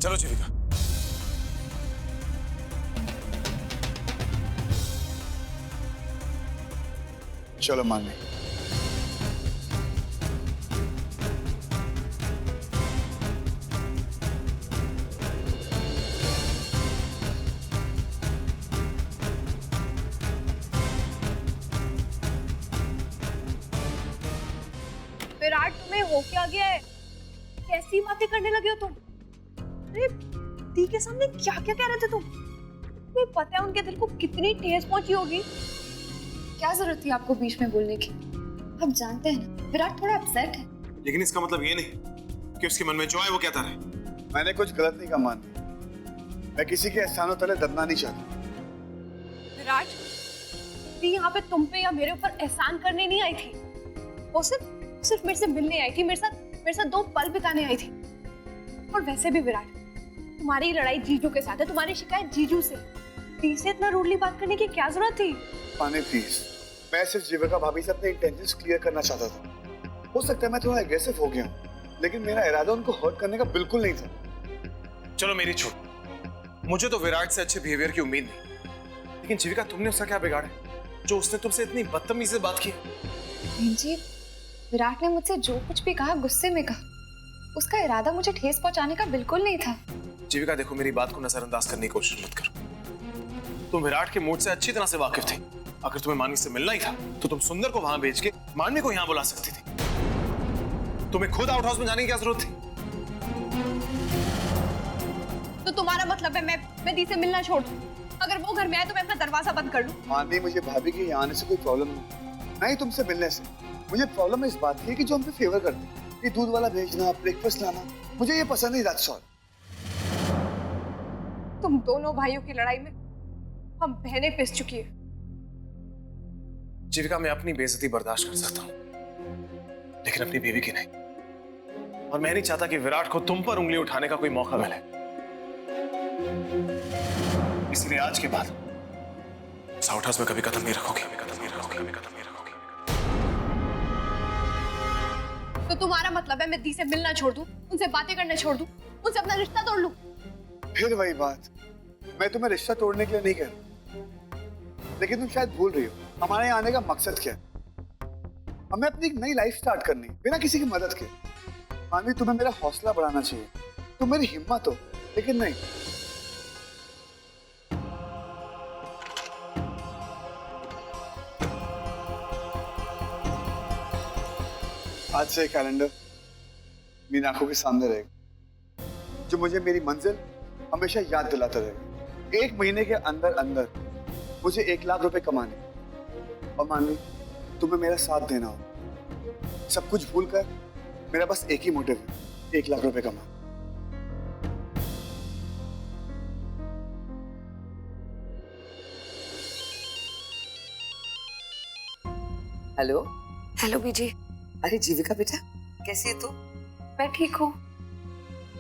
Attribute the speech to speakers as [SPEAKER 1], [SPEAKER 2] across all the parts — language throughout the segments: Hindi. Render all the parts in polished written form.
[SPEAKER 1] चलो जीविका।
[SPEAKER 2] चलो मान्य।
[SPEAKER 3] विराट, तुम्हें हो क्या गया है? कैसी बातें करने लगे हो तुम? अरे दी के सामने क्या क्या कह रहे थे तुम? तुम्हें पता है उनके दिल को कितनी ठेस पहुंची होगी?
[SPEAKER 4] क्या जरूरत थी आपको बीच में बोलने की? आप जानते हैं ना विराट थोड़ा अपसेट है।
[SPEAKER 1] लेकिन इसका मतलब ये नहीं कि उसके मन में जो है वो कहता रहे।
[SPEAKER 2] मैंने कुछ गलत नहीं कहा मान्य। मैं किसी के एहसानों तले दबना नहीं चाहता।
[SPEAKER 3] विराट, दी यहाँ पे तुम पे या मेरे ऊपर एहसान करने नहीं आई थी। वो सिर्फ मेरे से मिलने आई थी, मेरे साथ 2 पल बिताने आई थी। और वैसे भी विराट, तुम्हारी लड़ाई जीजू के साथ है, तुम्हारी शिकायत जीजू से। दी से इतना रूडली बात करने की क्या जरूरत थी?
[SPEAKER 2] मान्य प्लीज, मैं सिर्फ जीविका भाभी से अपने इंटेंशंस क्लियर करना चाहता था। हो सकता है मैं थोड़ा एग्रेसिव हो गया हूँ, लेकिन मेरा इरादा उनको हर्ट करने का बिल्कुल नहीं था।
[SPEAKER 1] चलो मेरी छूट। मुझे तो विराट से अच्छे बिहेवियर की उम्मीद नहीं, लेकिन जीविका तुमने उसका क्या बिगाड़ा जो उसने तुमसे इतनी बदतमीजी से बात की?
[SPEAKER 4] जी, विराट ने मुझसे जो कुछ भी कहा गुस्से में कहा। उसका इरादा मुझे ठेस पहुंचाने का बिल्कुल नहीं था।
[SPEAKER 1] जीविका देखो, मेरी बात को नजरअंदाज करने की कोशिश मत करो। तुम विराट के मूड से अच्छी तरह से वाकिफ थे। अगर तुम्हें मानवी से मिलना ही था तो तुम सुंदर को वहां भेज के मानवी को यहां बुला सकती थी। तुम्हें खुद आउट हाउस में जाने की क्या जरूरत थी?
[SPEAKER 3] तो तुम्हारा मतलब है मैं दी से मिलना छोड़ दूं? अगर वो घर में आए तो मैं अपना दरवाजा बंद कर लूं?
[SPEAKER 2] मानवी, मुझे भाभी के यहाँ आने से कोई प्रॉब्लम नहीं, नहीं तुमसे मिलने से। मुझे प्रॉब्लम इस बात की है कि जो हम पे फेवर करते, ये दूध वाला भेजना, ब्रेकफास्ट लाना, मुझे ये पसंद नहीं। That's all.
[SPEAKER 3] तुम दोनों भाइयों की लड़ाई में हम बहनें पिस चुकी है।
[SPEAKER 1] जीविका, मैं अपनी बेइज्जती बर्दाश्त कर सकता हूं, लेकिन अपनी बीवी की नहीं। और मैं नहीं चाहता कि विराट को तुम पर उंगली उठाने का कोई मौका मिले। इसलिए आज के बाद आउट हाउस में कभी कदम नहीं रखोगे, कभी कदम नहीं रखोगे, कभी कदम नहीं रखोगे।
[SPEAKER 3] तो तुम्हारा मतलब है मैं दी से मिलना छोड़ दूं, उनसे बातें करना छोड़ दूं, उनसे अपना रिश्ता तोड़ लूं?
[SPEAKER 2] फिर वही बात, मैं तुम्हें रिश्ता तोड़ने के लिए नहीं कह रहा, लेकिन तुम शायद भूल रही हो हमारे यहाँ आने का मकसद क्या है। हमें अपनी एक नई लाइफ स्टार्ट करनी बिना किसी की मदद के। मानवी, तुम्हें मेरा हौसला बढ़ाना चाहिए, तुम मेरी हिम्मत हो, लेकिन नहीं। आज से कैलेंडर मेरी आंखों के सामने रहेगा, जो मुझे मेरी मंजिल हमेशा याद दिलाता रहेगा। 1 महीने के अंदर अंदर मुझे 1 लाख रुपए कमाने, और मानवी तुम्हें मेरा साथ देना हो। सब कुछ भूलकर मेरा बस एक ही मोटिव है, 1 लाख रुपए कमाना।
[SPEAKER 5] हेलो।
[SPEAKER 4] हेलो बीजी।
[SPEAKER 5] अरे जीविका बेटा, कैसी है तू?
[SPEAKER 4] मैं ठीक हूँ।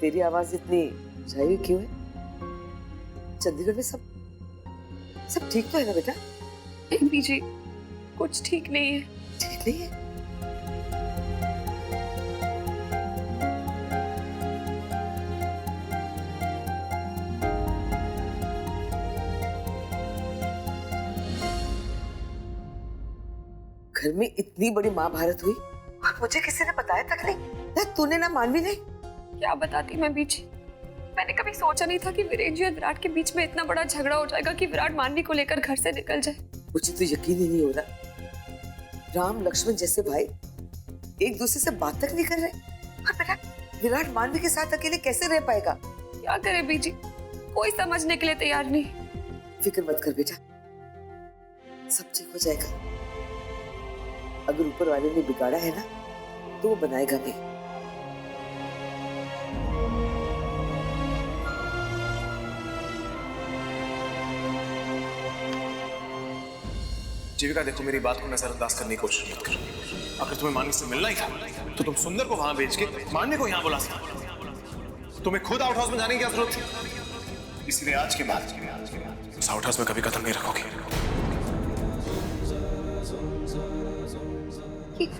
[SPEAKER 5] तेरी आवाज इतनी बुझाई हुई क्यों है? चंडीगढ़ में सब ठीक तो है ना बेटा?
[SPEAKER 4] नहीं बीजी, कुछ ठीक नहीं है।
[SPEAKER 5] ठीक नहीं है? घर में इतनी बड़ी महाभारत हुई और मुझे किसी ने बताया तक नहीं, ना तूने ना मानवी ने।
[SPEAKER 4] क्या बताती मैं बीजी, मैंने कभी सोचा नहीं था कि वीरेंद्र और विराट के बीच में इतना बड़ा झगड़ा हो जाएगा कि विराट मानवी को लेकर घर से निकल जाए।
[SPEAKER 5] मुझे तो यकीन ही नहीं हो रहा, राम लक्ष्मण जैसे भाई एक दूसरे से बात तक नहीं कर रहे, और बेटा विराट मानवी के साथ अकेले कैसे रह पाएगा?
[SPEAKER 4] क्या करे बीजी, कोई समझने के लिए तैयार नहीं।
[SPEAKER 5] फिक्र मत कर बेटा, सब ठीक हो जाएगा। अगर ऊपर वाले ने बिगाड़ा है ना तो वो बनाएगा भी।
[SPEAKER 1] जीविका देखो, मेरी बात को नजरअंदाज करने की कोशिश मत करो। अगर तुम्हें मानवी से मिलना ही था तो तुम सुंदर को वहां भेज के मानवी को यहां बुला सकते। तुम्हें खुद आउट हाउस में जाने की क्या जरूरत थी? इसलिए आज के बाद उस आउट हाउस में कभी कदम नहीं रखोगे।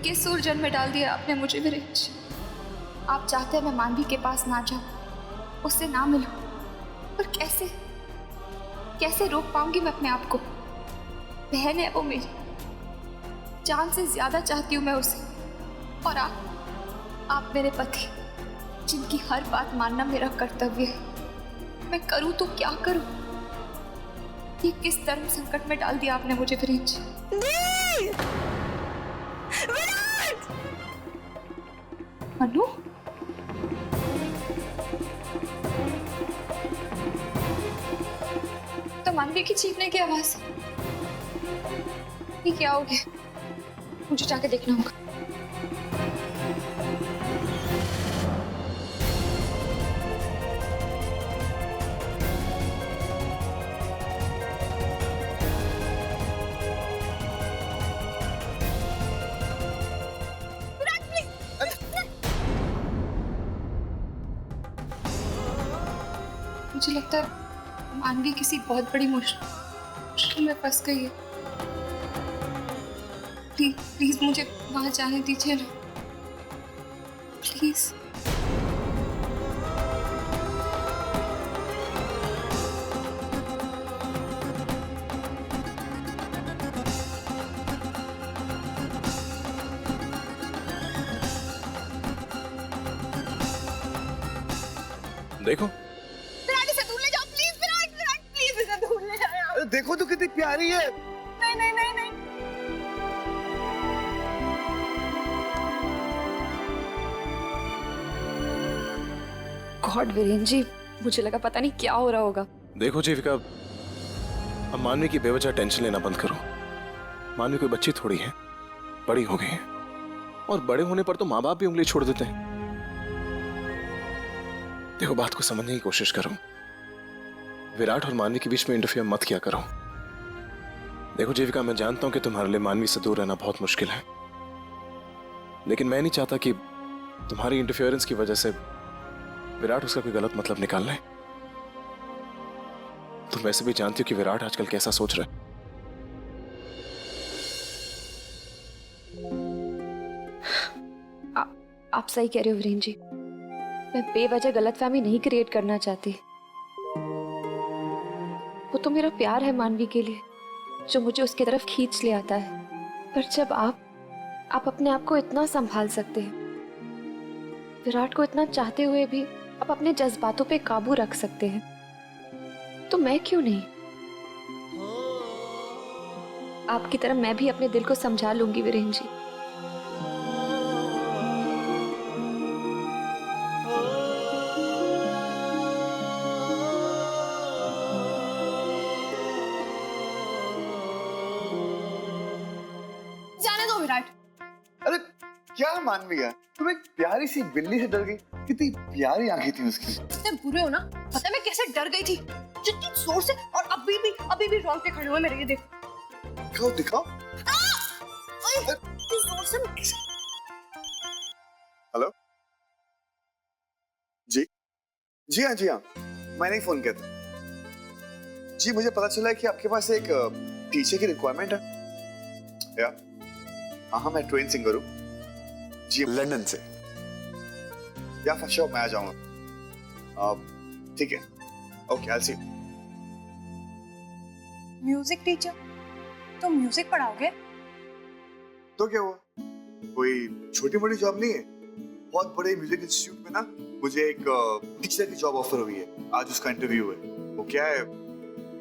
[SPEAKER 4] किस उलझन में डाल दिया आपने मुझे वीरेंद्र। आप चाहते हैं मैं मानवी के पास ना जाऊं, उससे ना मिलूं, पर कैसे कैसे रोक पाऊंगी मैं अपने आप को? बहन है वो मेरी, जान से ज्यादा चाहती हूँ मैं उसे। और आप मेरे पति, जिनकी हर बात मानना मेरा कर्तव्य है। मैं करूँ तो क्या करूँ? ये किस धर्म संकट में डाल दिया आपने मुझे वीरेंद्र जी। मनु, तो मानवी की चीखने की आवाज, ये क्या हो गया? मुझे जाके देखना होगा। मुझे लगता है मानवी किसी बहुत बड़ी मुश्किल में फंस गई है। प्लीज प्लीज मुझे वहां जाने दीजिए ना, प्लीज।
[SPEAKER 1] देखो
[SPEAKER 3] विराट इसे दूर ले जाओ प्लीज, विराट विराट प्लीज इसे दूर ले जाओ।
[SPEAKER 2] अरे देखो तो कितनी प्यारी है।
[SPEAKER 3] नहीं नहीं नहीं नहीं।
[SPEAKER 4] गॉड वीरेंद्र जी, मुझे लगा पता नहीं क्या हो रहा होगा।
[SPEAKER 1] देखो जीविका, अब मानवी की बेवजह टेंशन लेना बंद करो। मानवी कोई बच्ची थोड़ी है, बड़ी हो गई है, और बड़े होने पर तो माँ बाप भी उंगली छोड़ देते हैं। देखो, बात को समझने की कोशिश करो। विराट और मानवी के बीच में इंटरफियर मत किया करो। देखो जीविका, मैं जानता हूं कि तुम्हारे लिए मानवी से दूर रहना बहुत मुश्किल है, लेकिन मैं नहीं चाहता कि तुम्हारी इंटरफियरेंस की वजह से विराट उसका कोई गलत मतलब निकाल ले। तुम वैसे भी जानती हो कि विराट आजकल कैसा सोच रहा है।
[SPEAKER 4] आप सही कह रहे हो वीरेंद्र जी, मैं बेवजह गलतफहमी नहीं क्रिएट करना चाहती। वो तो मेरा प्यार है मानवी के लिए, जो मुझे उसकी तरफ खींच ले आता है। पर जब आप अपने आप को इतना संभाल सकते हैं, विराट को इतना चाहते हुए भी आप अपने जज्बातों पे काबू रख सकते हैं, तो मैं क्यों नहीं? आपकी तरह मैं भी अपने दिल को समझा लूंगी वीरेंद्र जी।
[SPEAKER 3] जाने दो विराट।
[SPEAKER 2] अरे क्या मानवी है, तुम एक प्यारी सी बिल्ली से डर गई। कितनी प्यारी आंखें थी उसकी।
[SPEAKER 3] इतने बुरे हो ना, पता है मैं कैसे डर गई थी, जितनी जोर से, और अभी भी रोंगटे खड़े हुए मेरे। ये देखो।
[SPEAKER 2] दिखाओ दिखाओ।
[SPEAKER 3] इतनी जोर से मैं कैसे।
[SPEAKER 2] हेलो जी, जी हाँ, मैंने ही फोन किया था जी। मुझे पता चला है कि आपके पास एक टीचर की रिक्वायरमेंट है। या हाँ, मैं ट्रेन सिंगर हूँ जी, लंदन से। या फर्स्ट शो मैं आ जाऊंगा। ठीक है, okay, I see.
[SPEAKER 3] Music teacher? तुम म्यूजिक पढ़ाओगे?
[SPEAKER 2] तो क्या हुआ, कोई छोटी मोटी जॉब नहीं है। बहुत बड़े म्यूजिक इंस्टीट्यूट में ना मुझे एक टीचर की जॉब ऑफर हुई है। आज उसका इंटरव्यू है। वो क्या है,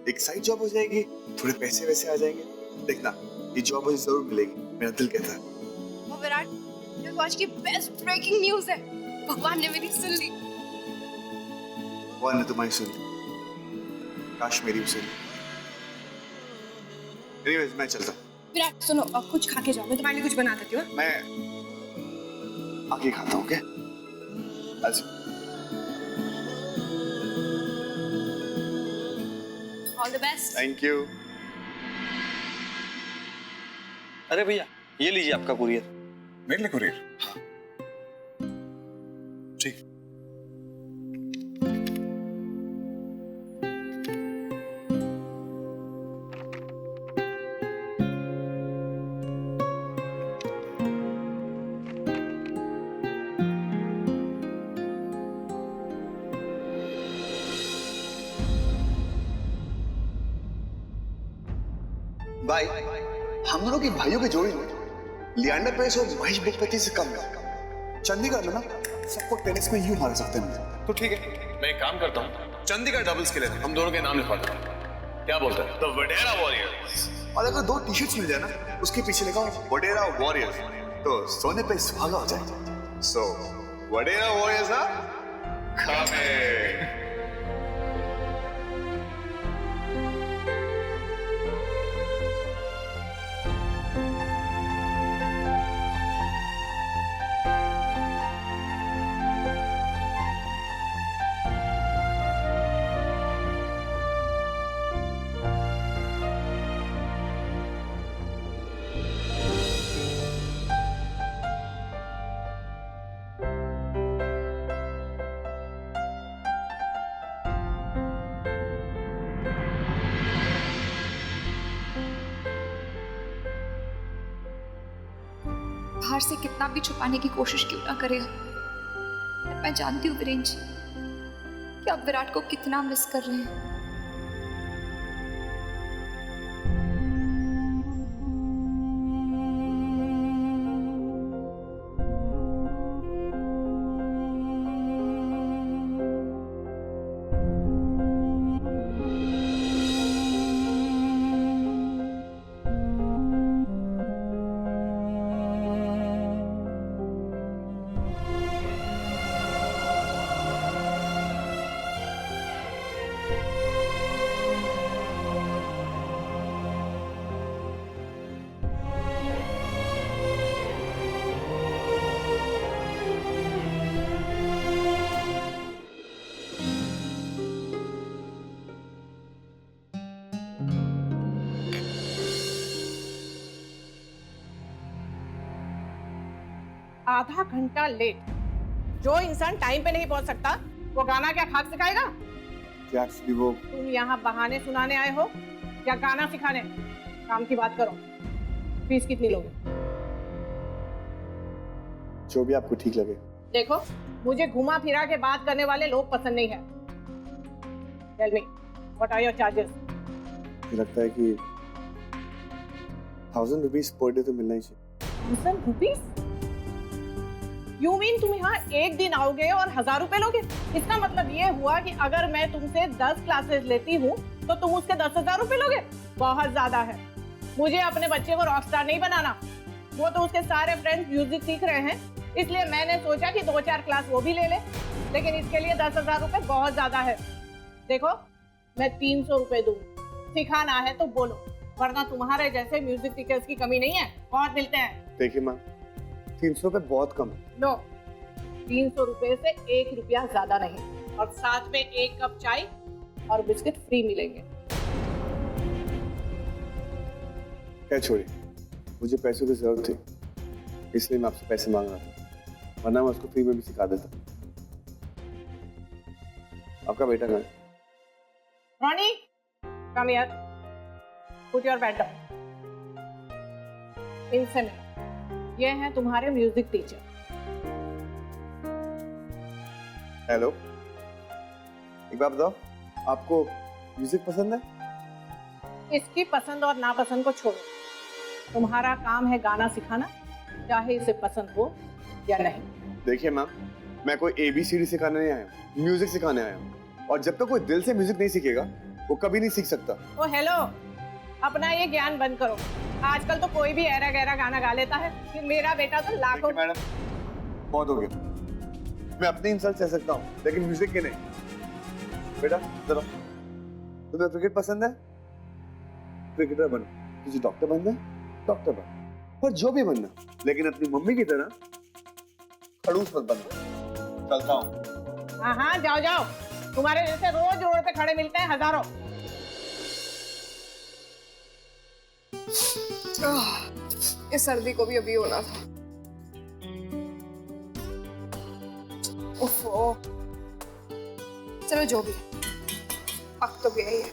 [SPEAKER 2] एक साइड जॉब हो जाएगी, थोड़े पैसे वैसे आ जाएंगे। देखना, ये जॉब मुझे जरूर मिलेगी, मेरा दिल कहता है।
[SPEAKER 3] और विराट, ये तो आज की बेस्ट ब्रेकिंग न्यूज़ है। भगवान ने मेरी सुन ली।
[SPEAKER 2] भगवान ने तुम्हारी सुन ली, काश मेरी भी सुन ली। एनीवेज, मैं चलता हूँ।
[SPEAKER 3] विराट सुनो, अब कुछ खा के जाओ, मैं तुम्हारे लिए कुछ बना देती हूँ।
[SPEAKER 2] मैं आगे खाता हूँ। Okay,
[SPEAKER 3] all the best.
[SPEAKER 2] Thank you.
[SPEAKER 6] अरे भैया, ये लीजिए आपका कुरियर।
[SPEAKER 1] मेरे लिए कुरियर? ठीक।
[SPEAKER 2] भाई हम दोनों की भाइयों की जोड़ी में लियांडर पेस और महेश भूपति से कम है। चंडीगढ़ में ना सबको टेनिस में यूं मार सकते हैं।
[SPEAKER 1] तो ठीक है, मैं एक काम करता हूँ, चंडीगढ़ डबल्स के लिए हम दोनों के नाम लिखवा देते हैं। क्या बोलते हैं? The Vadera warriors.
[SPEAKER 2] और अगर 2 टी-शर्ट्स मिल जाए ना, उसके पीछे लिखा हो वडेरा वॉरियर्स, तो सोने पे सुहागा हो जाए। सो वडेरा वॉरियर्स आर कमिंग।
[SPEAKER 4] बाहर से कितना भी छुपाने की कोशिश क्यों ना करे, पर मैं जानती हूँ वीरेंद्र जी कि आप विराट को कितना मिस कर रहे हैं।
[SPEAKER 7] आधा घंटा लेट। जो इंसान टाइम पे नहीं पहुंच सकता वो गाना क्या खाक सिखाएगा?
[SPEAKER 2] क्या एक्चुअली वो
[SPEAKER 7] तुम यहाँ बहाने सुनाने आए हो या गाना सिखाने? काम की बात करो। फीस कितनी लोगे?
[SPEAKER 2] जो भी आपको ठीक लगे।
[SPEAKER 7] देखो, मुझे घुमा फिरा के बात करने वाले लोग पसंद नहीं है। Tell me, what are your charges?
[SPEAKER 2] मुझे लगता है कि 1000 रुपीस पर डे तो मिलना ही चाहिए।
[SPEAKER 7] 1000 रुपीस? यू मीन तुम यहाँ एक दिन आओगे और 1000 रुपए लोगे? इसका मतलब ये हुआ कि अगर मैं तुमसे 10 क्लासेस लेती हूँ तो तुम उसके 10,000 रुपए लोगे? बहुत ज्यादा है। मुझे अपने बच्चे को रॉकस्टार नहीं बनाना। वो तो उसके सारे फ्रेंड्स म्यूजिक सीख रहे हैं, इसलिए मैंने सोचा कि 2-4 क्लास वो भी ले ले, लेकिन इसके लिए 10,000 रुपए बहुत ज्यादा है। देखो, मैं 300 रुपए दूंगी। सिखाना है तो बोलो, वरना तुम्हारे जैसे म्यूजिक टीचर्स की कमी नहीं है, बहुत मिलते हैं।
[SPEAKER 2] देखिए माँ, 300 रुपए बहुत कम है।
[SPEAKER 7] नो, 300 रुपए से 1 रुपया ज्यादा नहीं, और साथ में 1 कप चाय और बिस्किट फ्री मिलेंगे।
[SPEAKER 2] क्या छोड़िए, मुझे पैसों की जरूरत थी, इसलिए मैं आपसे पैसे मांग रहा था, वरना मैं उसको फ्री में भी सिखा देता। आपका बेटा कहाँ है?
[SPEAKER 7] Ronnie, come here, put your bat down. इनसे मिलो, ये हैं तुम्हारे म्यूजिक टीचर।
[SPEAKER 2] हेलो, एक बात बताओ, आपको म्यूजिक पसंद है?
[SPEAKER 7] इसकी पसंद और नापसंद को छोड़ो, तुम्हारा काम है गाना सिखाना, चाहे इसे पसंद हो या नहीं।
[SPEAKER 2] देखिए मैम, मैं कोई ABCD सिखाने नहीं आया हूँ, म्यूजिक सिखाने आया हूँ, और जब तक कोई दिल से म्यूजिक नहीं सीखेगा वो कभी नहीं सीख सकता।
[SPEAKER 7] ओ हेलो, अपना ये ज्ञान बंद करो। आजकल तो कोई भी ऐरा गैरा गाना गा लेता है, फिर मेरा बेटा तो लाखों।
[SPEAKER 2] मैडम, बहुत हो गया, मैं अपनी इंसल्ट सह सकता हूँ, लेकिन म्यूजिक की नहीं। बेटा जरा, तुम्हें क्रिकेट पसंद है? क्रिकेटर बनो। तुझे डॉक्टर बनना है? डॉक्टर बन, और जो भी बनना, लेकिन अपनी मम्मी की तरह खड़ूस मत बनना। चलता हूँ।
[SPEAKER 7] हाँ हाँ, जाओ जाओ, तुम्हारे जैसे रोज रोड पे खड़े मिलते हैं हजारों।
[SPEAKER 3] इस सर्दी को भी अभी होना था। ओफो, चलो जो भी, पक तो गया ही है।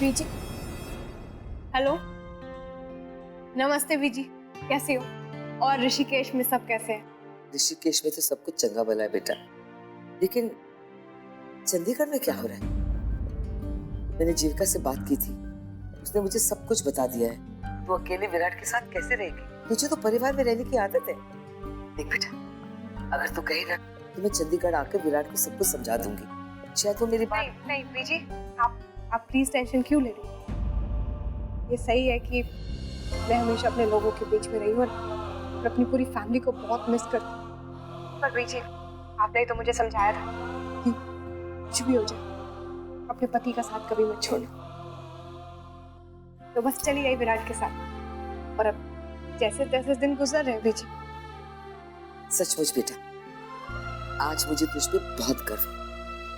[SPEAKER 3] बीजी, हेलो, नमस्ते बीजी, कैसे हो? और ऋषिकेश में सब कैसे हैं?
[SPEAKER 5] ऋषिकेश में तो सब कुछ चंगा भला है बेटा, लेकिन चंडीगढ़ में क्या हो रहा है? मैंने जीविका से बात की थी, उसने मुझे सब कुछ बता दिया है। तू अकेले विराट के साथ कैसे रहेगी? तुझे तो परिवार में रहने की आदत है। देख बेटा, अगर तू कहे ना तो मैं चंडीगढ़ आकर विराट को सब कुछ समझा दूंगी। शायद वो मेरी बात
[SPEAKER 3] नहीं बीजी, आप प्लीज टेंशन क्यों ले रही हो? ये सही है कि मैं हमेशा अपने लोगों के बीच में रही हूँ और अपनी पूरी फैमिली को बहुत मिस करती हूँ। पर बीजी, आपने तो मुझे समझाया था कि कुछ भी हो जाए अपने पति का साथ कभी मत छोड़ना। तो बस चली आई विराट के साथ, और अब जैसे तैसे दिन गुजर रहे बीजी।
[SPEAKER 5] सचमुच बेटा, आज मुझे तुझ पे बहुत गर्व है।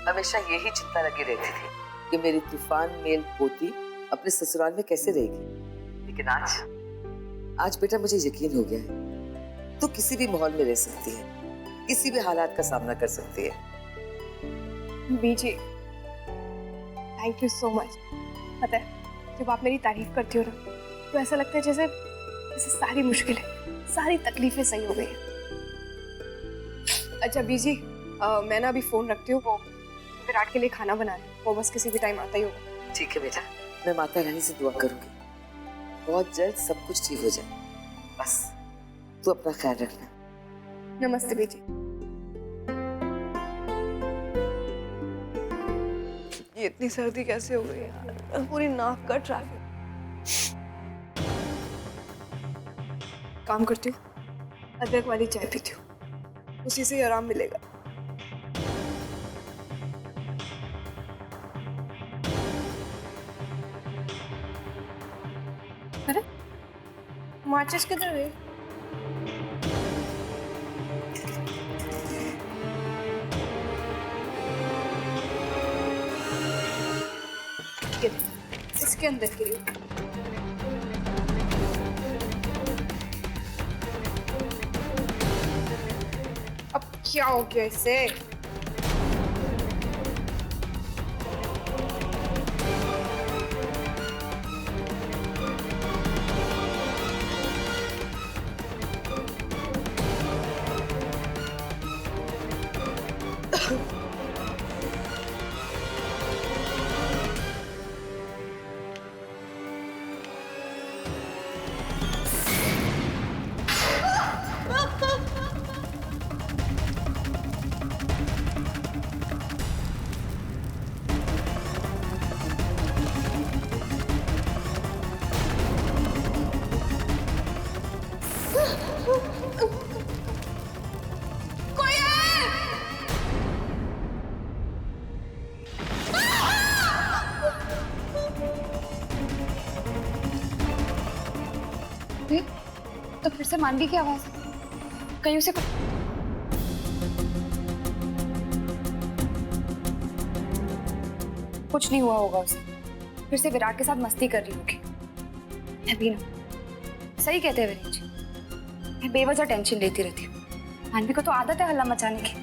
[SPEAKER 5] हमेशा यही चिंता लगी रहती थी कि मेरी तूफान मेल पोती अपने ससुराल में कैसे रहेगी, लेकिन आज बेटा मुझे यकीन हो गया है तू किसी भी माहौल में रह सकती है, किसी भी हालात का सामना कर सकती है।
[SPEAKER 3] बीजी, थैंक यू सो मच। पता है, जब आप मेरी तारीफ करती हो ना तो ऐसा लगता है जैसे सारी मुश्किलें, सारी तकलीफें सही हो गई हैं। अच्छा बीजी, मैं ना अभी फोन रखती हूँ, वो विराट के लिए खाना बना रही हूँ, वो बस किसी भी टाइम आता ही होगा।
[SPEAKER 5] ठीक है बेटा, मैं माता रानी से दुआ करूंगी बहुत जल्द सब कुछ ठीक हो जाए। बस तू अपना ख्याल रखना।
[SPEAKER 3] नमस्ते बीजी। ये इतनी सर्दी कैसे हो गई यार, पूरी नाक कट रहा है। काम करती हूँ, अदरक वाली चाय पीती हूँ, उसी से ही आराम मिलेगा। अरे माचिस किधर गई? इसके अंदर के लिए अब क्या हो गया इससे?
[SPEAKER 4] तो फिर से मानवी की आवाज, कहीं उसे कुछ नहीं हुआ होगा, उसे फिर से विराट के साथ मस्ती कर रही होगी। अभी ना सही कहते हैं विनीत जी, मैं बेवजह टेंशन लेती रहती हूँ। मानवी को तो आदत है हल्ला मचाने की।